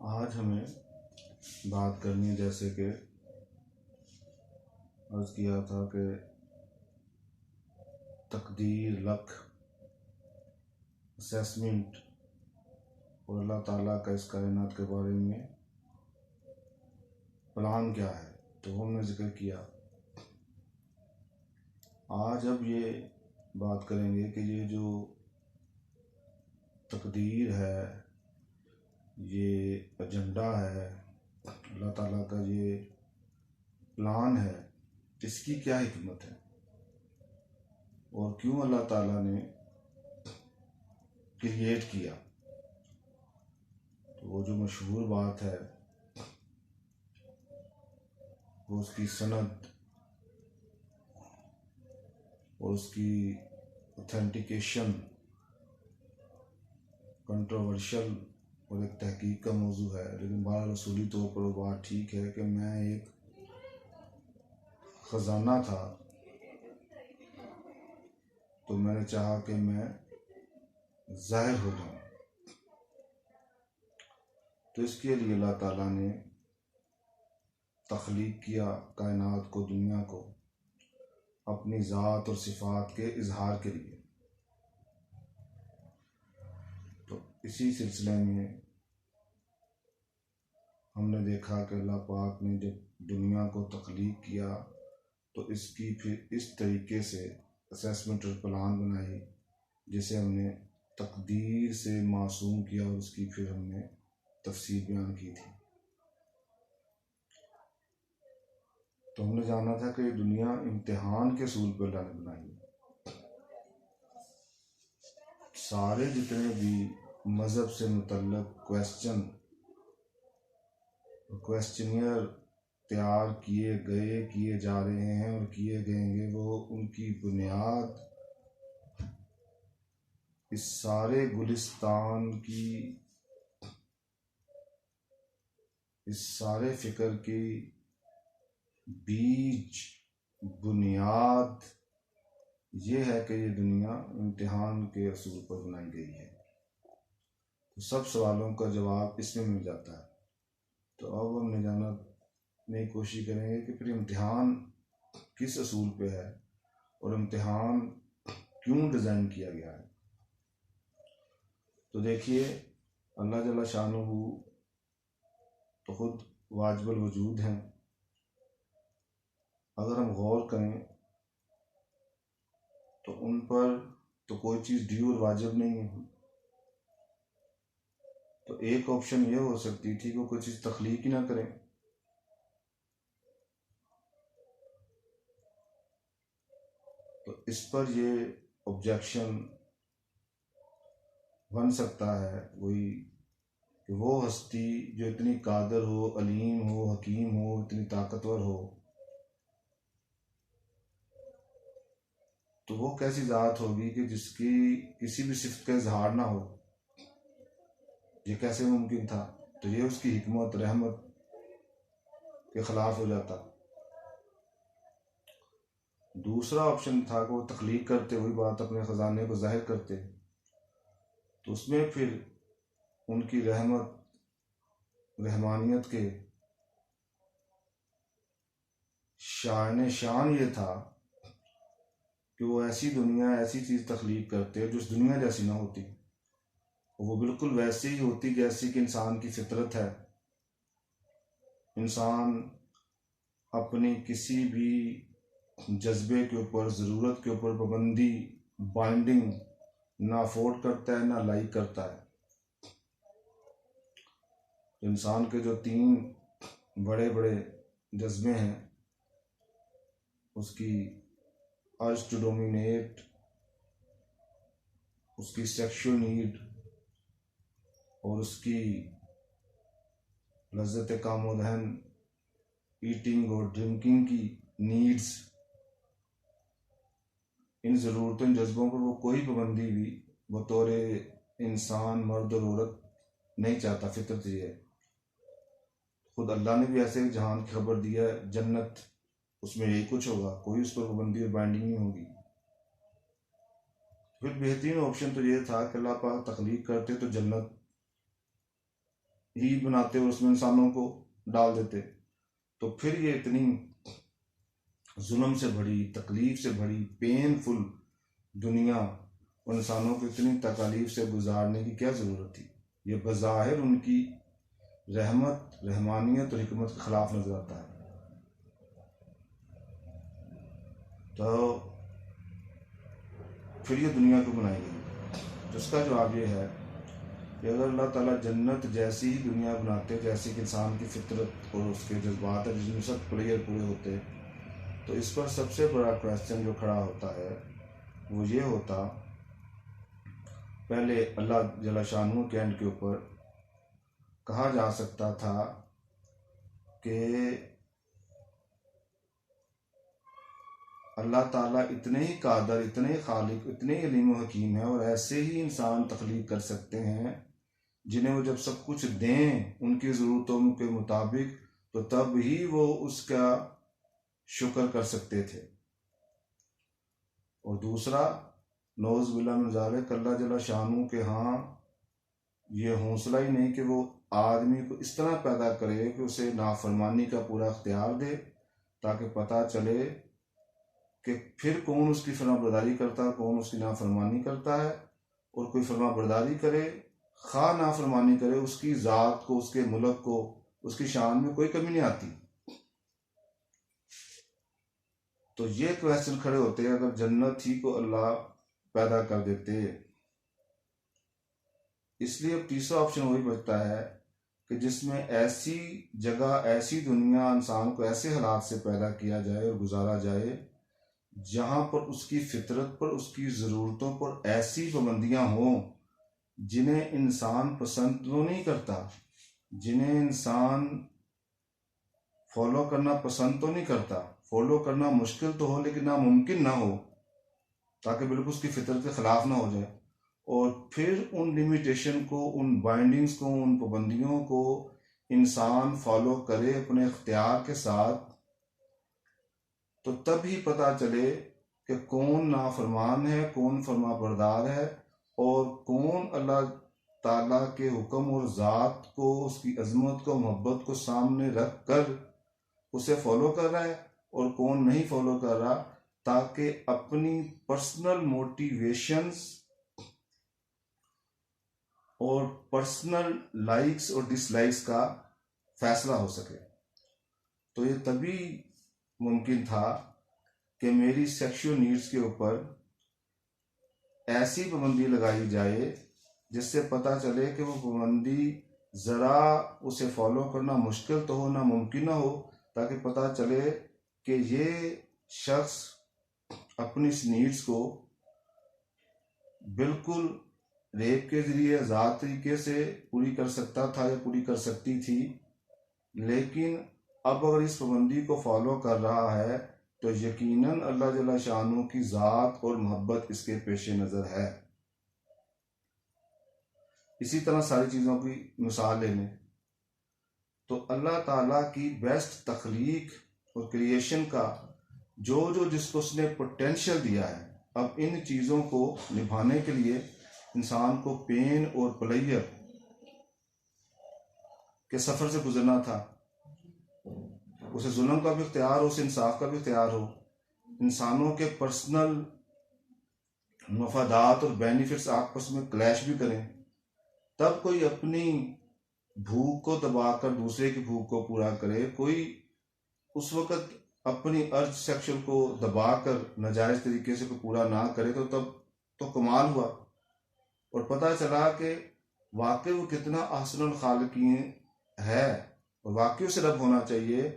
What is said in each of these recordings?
आज हमें बात करनी है, जैसे कि अर्ज़ किया था कि तकदीर, लक, असेसमेंट और अल्लाह ताला का इस कायनात के बारे में प्लान क्या है, तो हमने जिक्र किया। आज अब ये बात करेंगे कि ये जो तकदीर है, ये एजेंडा है, अल्लाह ताला का ये प्लान है, इसकी क्या हिकमत है और क्यों अल्लाह ताला ने क्रिएट किया। तो वो जो मशहूर बात है, वो उसकी सनद और उसकी ऑथेंटिकेशन कंट्रोवर्शियल और एक तहकीक का मौजू है, लेकिन बहरहाल रसूली तौर पर वो बात ठीक है कि मैं एक ख़जाना था, तो मैंने चाहा कि मैं ज़ाहिर हो जाऊँ। तो इसके लिए अल्लाह ताला ने तख्लीक किया कायनात को, दुनिया को, अपनी ज़ात और सिफ़ात के इजहार के लिए। तो इसी सिलसिले में हमने देखा कि अल्लाह पाक ने जब दुनिया को तख्लीक किया तो इसकी फिर इस तरीके से असेसमेंट और प्लान बनाई, जिसे हमने तकदीर से मासूम किया और उसकी फिर हमने तफसीर बयान की थी। तो हमने जाना था कि दुनिया इम्तिहान के सूल पर अल्लाह ने बनाई। सारे जितने भी मज़हब से मुतल्लक क्वेश्चनियर तैयार किए जा रहे हैं और किए गएंगे, वो उनकी बुनियाद इस सारे गुलिस्तान की, इस सारे फिक्र की बीज, बुनियाद ये है कि ये दुनिया इम्तिहान के असूल पर बनाई गई है। तो सब सवालों का जवाब इसमें मिल जाता है। तो अब हमने जानने की कोशिश करेंगे कि फिर इम्तिहान किस असूल पे है और इम्तिहान क्यों डिज़ाइन किया गया है। तो देखिए, अल्लाह जल्ला शानुहु तो खुद वाजिबुल वजूद हैं। अगर हम गौर करें तो उन पर तो कोई चीज़ ड्यू और वाजिब नहीं है। तो एक ऑप्शन ये हो सकती थी कि कोई चीज़ तख्लीक ही ना करें। तो इस पर ये ऑब्जेक्शन बन सकता है वही कि वो हस्ती जो इतनी कादर हो, अलीम हो, हकीम हो, इतनी ताकतवर हो, तो वो कैसी ज़ात होगी कि जिसकी किसी भी सिफ्त का इजहार ना हो। ये कैसे मुमकिन था? तो ये उसकी हिकमत, रहमत के खिलाफ हो जाता। दूसरा ऑप्शन था कि वो तख्लीक करते, वही बात, अपने ख़जाने को जाहिर करते, तो उसमें फिर उनकी रहमत, रहमानियत के शान ये था कि वो ऐसी दुनिया, ऐसी चीज़ तख्लीक करते जो इस दुनिया जैसी ना होती, वो बिल्कुल वैसी ही होती जैसी कि इंसान की फितरत है। इंसान अपनी किसी भी जज्बे के ऊपर, ज़रूरत के ऊपर पाबंदी, बाइंडिंग ना अफोर्ड करता है, ना लाइक करता है। इंसान के जो तीन बड़े बड़े जज्बे हैं, उसकी अर्ज टू डोमिनेट, उसकी सेक्सुअल नीड और उसकी लज्जत कामोदहन, ईटिंग और ड्रिंकिंग की नीड्स, इन ज़रूरतों, इन जज्बों पर वो कोई पाबंदी भी बतौर इंसान, मर्द और औरत नहीं चाहता। फितरत ये है। खुद अल्लाह ने भी ऐसे जहान की खबर दिया है, जन्नत, उसमें यही कुछ होगा, कोई उस पर पाबंदी और बाइंडिंग नहीं होगी। फिर बेहतरीन ऑप्शन तो ये था कि अल्लाह पाक तख्लीक करते तो जन्नत ईद बनाते और उसमें इंसानों को डाल देते, तो फिर ये इतनी जुल्म से भरी, तकलीफ से भरी, पेनफुल दुनिया और इंसानों को इतनी तकलीफ से गुजारने की क्या ज़रूरत थी। ये बज़ाहिर उनकी रहमत, रहमानियत और हिकमत के खिलाफ नजर आता है। तो फिर ये दुनिया क्यों बनाई गई? तो इसका जवाब ये है कि अगर अल्लाह ताला जन्नत जैसी ही दुनिया बनाते जैसे कि इंसान की फितरत और उसके जज्बात है जिसमें सब प्लेयर पूरे होते, तो इस पर सबसे बड़ा क्वेश्चन जो खड़ा होता है वो ये होता, पहले अल्लाह जल्ल शानहू के एंड के ऊपर कहा जा सकता था कि अल्लाह ताला इतने ही कादर, इतने ही खालिक, इतने ही अलीम व हकीम है और ऐसे ही इंसान तख्लीक कर सकते हैं जिन्हें वो जब सब कुछ दें उनकी ज़रूरतों के मुताबिक, तो तब ही वो उसका शुक्र कर सकते थे। और दूसरा, नौज़ बिल्लाह मिन ज़ालिक, अल्लाह जल्ल शानहू के यहाँ ये हौसला ही नहीं कि वो आदमी को इस तरह पैदा करे कि उसे नाफरमानी का पूरा इख्तियार दे, ताकि पता चले कि फिर कौन उसकी फरमाबरदारी करता है, कौन उसकी नाफरमानी करता है। और कोई फरमाबरदारी करे, खा नाफरमानी करे, उसकी ज़ात को, उसके मुल्क को, उसकी शान में कोई कमी नहीं आती। तो ये क्वेश्चन खड़े होते हैं, अगर जन्नत ही को अल्लाह पैदा कर देते। इसलिए अब तीसरा ऑप्शन वही बचता है कि जिसमें ऐसी जगह, ऐसी दुनिया, इंसान को ऐसे हालात से पैदा किया जाए और गुजारा जाए जहां पर उसकी फितरत पर, उसकी ज़रूरतों पर ऐसी पाबंदियां हों जिन्हें इंसान पसंद तो नहीं करता, जिन्हें इंसान फॉलो करना पसंद तो नहीं करता, फॉलो करना मुश्किल तो हो लेकिन नामुमकिन ना हो, ताकि बिल्कुल उसकी फितरत के खिलाफ ना हो जाए। और फिर उन लिमिटेशन को, उन बाइंडिंग्स को, उन पाबंदियों को इंसान फॉलो करे अपने इख्तियार के साथ, तो तब ही पता चले कि कौन नाफरमान है, कौन फरमाबरदार है और कौन अल्लाह ताला के हुक्म और ज़ात को, उसकी अजमत को, मोहब्बत को सामने रख कर उसे फॉलो कर रहा है और कौन नहीं फॉलो कर रहा, ताकि अपनी पर्सनल मोटिवेशंस और पर्सनल लाइक्स और डिसलाइक्स का फैसला हो सके। तो ये तभी मुमकिन था कि मेरी सेक्सुअल नीड्स के ऊपर ऐसी पाबंदी लगाई जाए जिससे पता चले कि वो पाबंदी ज़रा उसे फॉलो करना मुश्किल तो हो, ना मुमकिन ना हो, ताकि पता चले कि ये शख्स अपनी इस नीड्स को बिल्कुल रेप के ज़रिए आज़ाद तरीके से पूरी कर सकता था या पूरी कर सकती थी, लेकिन अब अगर इस पाबंदी को फॉलो कर रहा है तो यकीनन अल्लाह जल्ल शानहू की ज़ात और मोहब्बत इसके पेश नज़र है। इसी तरह सारी चीज़ों की मिसाल ले लें तो अल्लाह ताला की बेस्ट तख्लीक और क्रिएशन का जो जिसको उसने पोटेंशियल दिया है, अब इन चीज़ों को निभाने के लिए इंसान को पेन और प्लेयर के सफ़र से गुजरना था। उसे जुल्म का भी इख्तियार हो, उसे इंसाफ का भी इख्तियार हो, इंसानों के पर्सनल मफादात और बेनिफिट्स आपस में क्लैश भी करें, तब कोई अपनी भूख को दबाकर दूसरे की भूख को पूरा करे, कोई उस वक़्त अपनी अर्ज सेक्शुअल को दबाकर नाजायज़ तरीके से कोई पूरा ना करे, तो तब तो कमाल हुआ और पता चला कि वाकई वो कितना अहसनुल खालिकीन है। और वाकई उसे रब होना चाहिए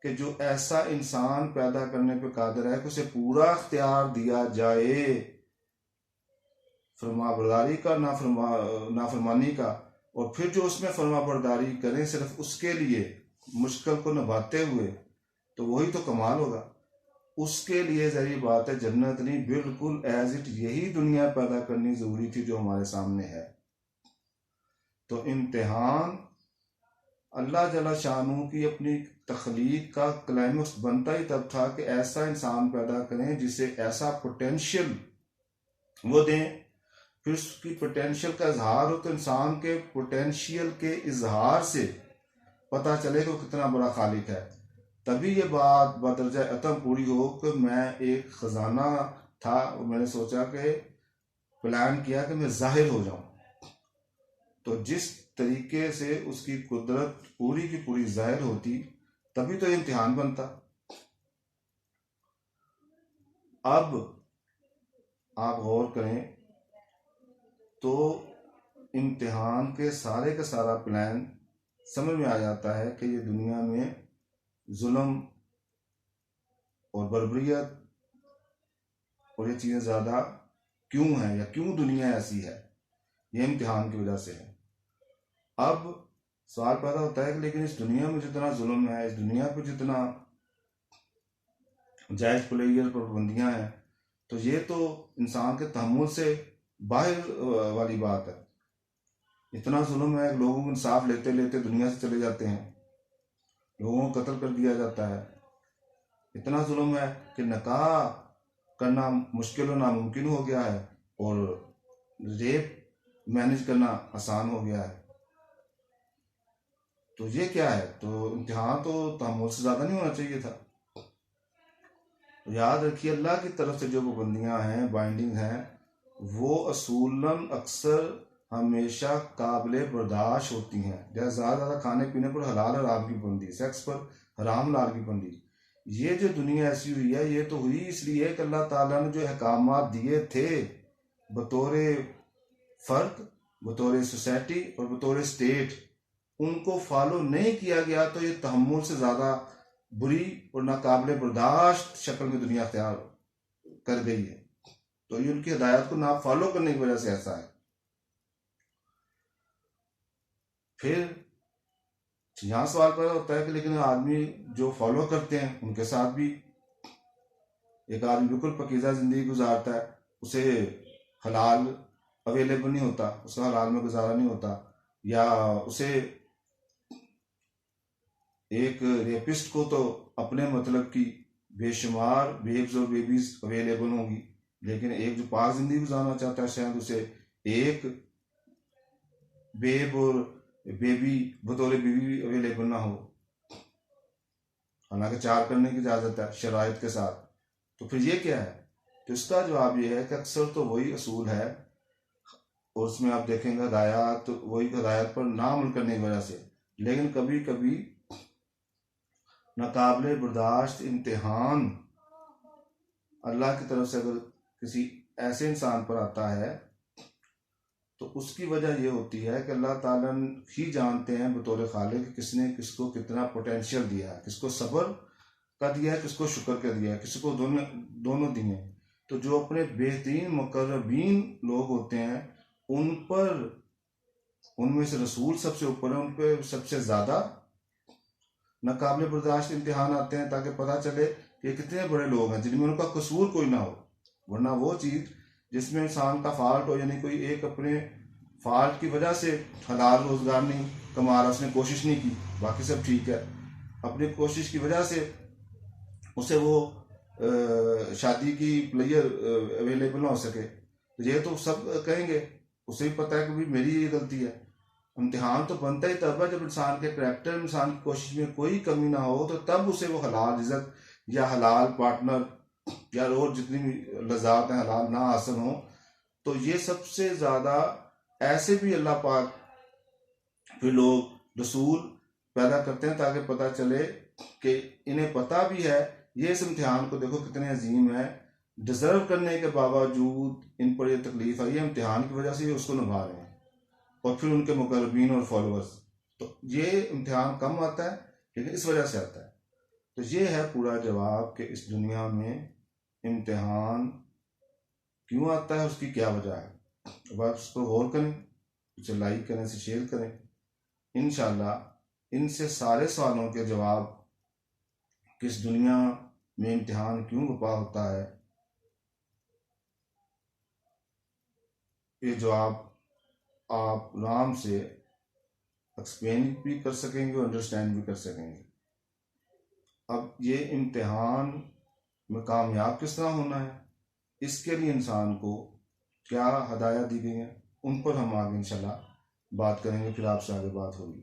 कि जो ऐसा इंसान पैदा करने पे कादिर है कि उसे पूरा इख्तियार दिया जाए फरमाबरदारी का, नाफरमानी का, और फिर जो उसमें फरमाबरदारी करें सिर्फ उसके लिए मुश्किल को निभाते हुए, तो वही तो कमाल होगा। उसके लिए ज़रूरी बात है जन्नत नहीं, बिल्कुल एज इट यही दुनिया पैदा करनी ज़रूरी थी जो हमारे सामने है। तो इम्तिहान अल्लाह जल्ल शानहू की अपनी तख्लीक का क्लाइमेक्स बनता ही तब था कि ऐसा इंसान पैदा करें जिसे ऐसा पोटेंशियल वो दें फिर उसकी पोटेंशियल का इजहार हो, तो इंसान के पोटेंशियल के इजहार से पता चले कि वो कितना बड़ा खालिक है। तभी ये बात बदरजा अतम पूरी हो कि मैं एक खजाना था और मैंने सोचा कि प्लान किया कि मैं जाहिर हो जाऊं, तो जिस तरीके से उसकी कुदरत पूरी की पूरी जाहिर होती तभी तो इम्तिहान बनता। अब आप गौर करें तो इम्तिहान के सारे का सारा प्लान समझ में आ जाता है कि ये दुनिया में जुल्म और बर्बरियत और ये चीज़ें ज़्यादा क्यों हैं, या क्यों दुनिया ऐसी है, ये इम्तिहान की वजह से है। अब सवाल पैदा होता है कि लेकिन इस दुनिया में जितना जुल्म है, इस दुनिया पर जितना जायज़ पोलिटिकल पाबंदियाँ हैं, तो ये तो इंसान के तहम्मुल से बाहर वाली बात है। इतना जुल्म है, लोगों को इंसाफ लेते लेते दुनिया से चले जाते हैं, लोगों को कत्ल कर दिया जाता है। इतना जुल्म है कि निकाह करना मुश्किल और नामुमकिन हो गया है और रेप मैनेज करना आसान हो गया है। तो ये क्या है? तो इम्तिहान तो तहम्मुल से ज़्यादा नहीं होना चाहिए था। तो याद रखिए, अल्लाह की तरफ से जो पाबंदियाँ हैं, बाइंडिंग हैं, वो असूलन अक्सर हमेशा काबिल बर्दाश्त होती हैं। जैसे ज़्यादा खाने पीने पर हलाल हराम की पाबंदी, सेक्स पर हराम लाल की पाबंदी। ये जो दुनिया ऐसी हुई है, ये तो हुई इसलिए कि अल्लाह ताला ने जो अहकामात दिए थे बतौर फ़र्द, बतौर सोसाइटी और बतौर स्टेट, उनको फॉलो नहीं किया गया, तो ये तहम्मुल से ज़्यादा बुरी और नाकाबिले बर्दाश्त शक्ल में दुनिया अख्तियार कर गई है। तो ये उनकी हिदायत को ना फॉलो करने की वजह से ऐसा है। फिर यहाँ सवाल पैदा होता है कि लेकिन आदमी जो फॉलो करते हैं उनके साथ भी एक आदमी बिल्कुल पकीज़ा ज़िंदगी गुजारता है, उसे हलाल अवेलेबल नहीं होता, उसका हलाल में गुजारा नहीं होता, या उसे एक रेपिस्ट को तो अपने मतलब की बेशुमार बेब्स और बेबीज अवेलेबल होंगी, लेकिन एक जो पाक जिंदगी गुजारना चाहता है शायद उसे एक बेब और बेबी बतौर बीवी अवेलेबल ना हो, हालांकि 4 करने की इजाज़त है शराइत के साथ। तो फिर ये क्या है? तो इसका जवाब ये है कि अक्सर तो वही असूल है और उसमें आप देखेंगे हिदायत, वही हिदायत पर ना अमल करने की वजह से, लेकिन कभी कभी नाकाबिले बर्दाश्त इम्तिहान अल्लाह की तरफ से अगर किसी ऐसे इंसान पर आता है तो उसकी वजह यह होती है कि अल्लाह ताला ही जानते हैं बतौर खालिक कि किसने किसको कितना पोटेंशियल दिया है, किसको सब्र का दिया है, किसको शुक्र का दिया है, किसको दोनों दिए। तो जो अपने बेहतरीन मुकर्रबीन लोग होते हैं उन पर, उनमें से रसूल सबसे ऊपर है, उन पर सबसे ज़्यादा नाकाबिले बर्दाश्त इम्तिहान आते हैं, ताकि पता चले कि कितने बड़े लोग हैं जिनमें उनका कसूर कोई ना हो। वरना वो चीज़ जिसमें इंसान का फॉल्ट हो, यानी कोई एक अपने फॉल्ट की वजह से हलाल रोजगार नहीं कमा रहा, उसने कोशिश नहीं की, बाकी सब ठीक है, अपनी कोशिश की वजह से उसे वो शादी की प्लेयर अवेलेबल ना हो सके, तो ये तो सब कहेंगे, उसे भी पता है कि भाई मेरी ये गलती है। इम्तिहान तो बनता ही तब है जब इंसान के करैक्टर, इंसान की कोशिश में कोई कमी ना हो, तो तब उसे वो हलाल रिज़्क या हलाल पार्टनर या और जितनी भी लज़्ज़ात हैं हलाल ना हासिल हो। तो ये सबसे ज़्यादा ऐसे भी अल्लाह पाक फिर लोग रसूल पैदा करते हैं ताकि पता चले कि इन्हें पता भी है ये इस इम्तिहान को देखो कितने अजीम है, डिज़र्व करने के बावजूद इन पर यह तकलीफ आई है, इम्तिहान की वजह से ये उसको निभा रहे हैं, और फिर उनके मुकर्रबीन और फॉलोअर्स। तो ये इम्तिहान कम आता है लेकिन इस वजह से आता है। तो ये है पूरा जवाब कि इस दुनिया में इम्तिहान क्यों आता है, उसकी क्या वजह है। अब आप उस पर गौर करें, इसे लाइक करें, इसे शेयर करें। इंशाल्लाह इनसे सारे सवालों के जवाब कि इस दुनिया में इम्तिहान क्यों बर्पा होता है, ये जवाब आप आराम से एक्सप्लेन भी कर सकेंगे और अंडरस्टैंड भी कर सकेंगे। अब ये इम्तिहान में कामयाब किस तरह होना है, इसके लिए इंसान को क्या हदायत दी गई हैं, उन पर हम आगे इंशाल्लाह बात करेंगे, फिर आपसे आगे बात होगी।